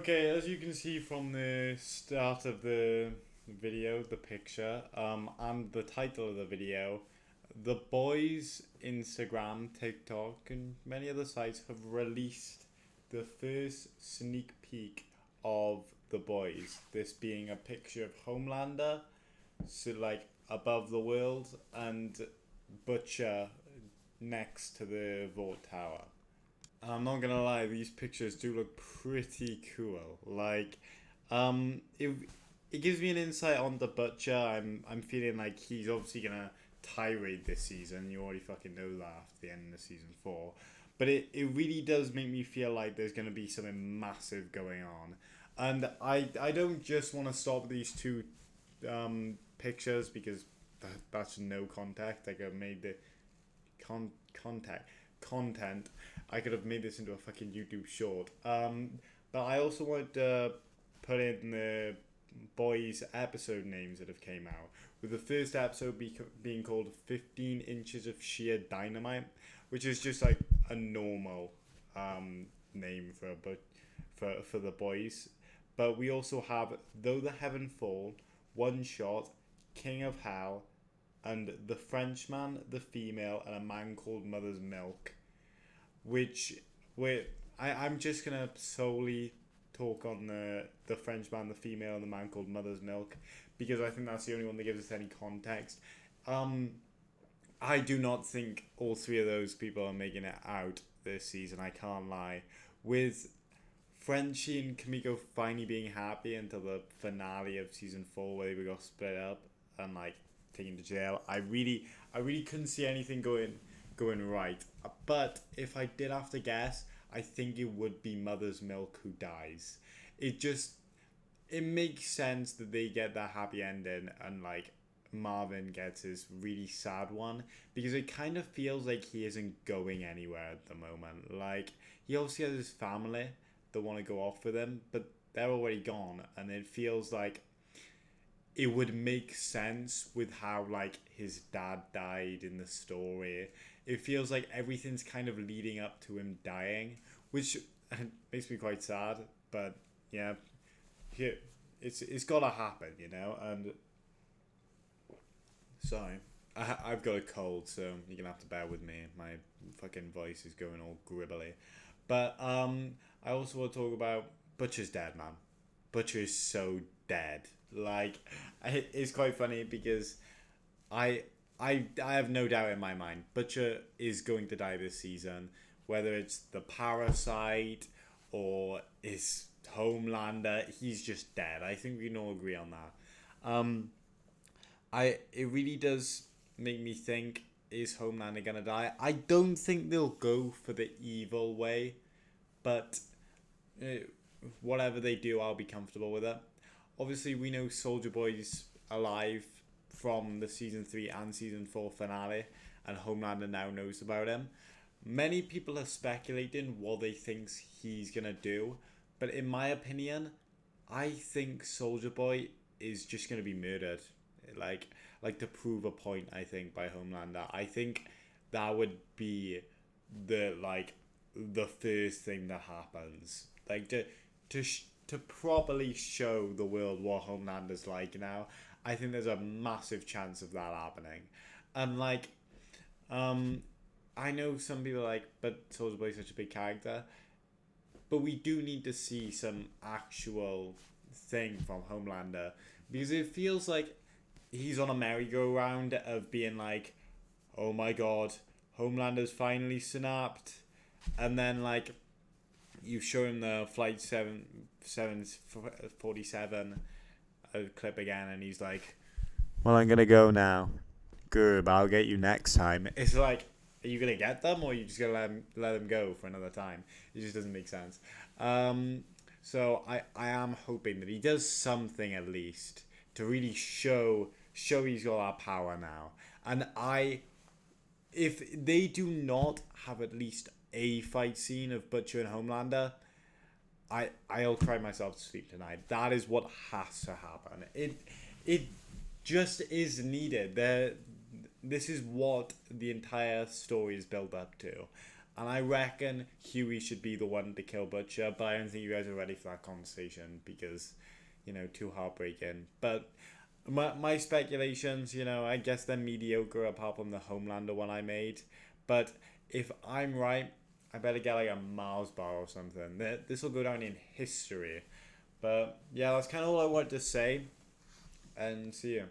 Okay, as you can see from the start of the video, the picture, and the title of the video, the boys' Instagram, TikTok, and many other sites have released the first sneak peek of the boys. This being a picture of Homelander, so like above the world, and Butcher next to the Vault Tower. I'm not gonna lie, these pictures do look pretty cool. It gives me an insight on the Butcher. I'm feeling like he's obviously gonna tirade this season. You already fucking know that after the end of season four. But it really does make me feel like there's gonna be something massive going on. And I don't just want to stop these two pictures because that's no contact. Like I made the contact content. I could have made this into a fucking YouTube short. But I also wanted to put in the boys episode names that have came out. With the first episode being called 15 Inches of Sheer Dynamite, which is just like a normal name for the boys. But we also have Though the Heaven Fall, One Shot, King of Hell, and The Frenchman, The Female, and A Man Called Mother's Milk, which I'm just gonna solely talk on the Frenchman, The Female, and The Man Called Mother's Milk because I think that's the only one that gives us any context. I do not think all three of those people are making it out this season. I can't lie. With Frenchie and Kamiko finally being happy until the finale of season four where we got split up and like taken to jail. I really couldn't see anything going right. But if I did have to guess, I think it would be Mother's Milk who dies. It makes sense that they get that happy ending and like Marvin gets his really sad one because it kind of feels like he isn't going anywhere at the moment. Like he obviously has his family that want to go off with him, but they're already gone, and it feels like it would make sense with how like his dad died in the story. It feels like everything's kind of leading up to him dying, which makes me quite sad. But yeah, here it's gotta happen, you know. And sorry, I've got a cold, so you're gonna have to bear with me. My fucking voice is going all gribbly. But I also want to talk about Butcher's dead, man. Butcher is so dead. Like, it's quite funny because I I have no doubt in my mind Butcher is going to die this season, whether it's the Parasite or is Homelander. He's just dead. I think we can all agree on that. It really does make me think: is Homelander gonna die? I don't think they'll go for the evil way, but uh, whatever they do, I'll be comfortable with it. Obviously, we know Soldier Boy's alive from the season 3 and season 4 finale, and Homelander now knows about him. Many people are speculating what they think he's gonna do, but in my opinion, I think Soldier Boy is just gonna be murdered, like to prove a point. I think by Homelander. I think that would be the first thing that happens, like to properly show the world what Homelander's like now. I think there's a massive chance of that happening, and um, I know some people are like, but Soldier Boy's such a big character, but we do need to see some actual thing from Homelander because it feels like he's on a merry-go-round of being like, oh my god, Homelander's finally snapped, and then like you show him the flight 747 clip again, and he's like, well, I'm gonna go now. Good, I'll get you next time. It's like, are you gonna get them, or are you just gonna let them go for another time? It just doesn't make sense. So I am hoping that he does something at least to really show he's got that power now. And if they do not have at least a fight scene of Butcher and Homelander, I'll cry myself to sleep tonight. That is what has to happen. It just is needed. This is what the entire story is built up to, And I reckon Huey should be the one to kill Butcher, but I don't think you guys are ready for that conversation because, too heartbreaking. But my speculations, I guess they're mediocre apart from the Homelander one I made. But if I'm right, I better get like a Mars bar or something. This will go down in history. But yeah, that's kind of all I wanted to say. And see you.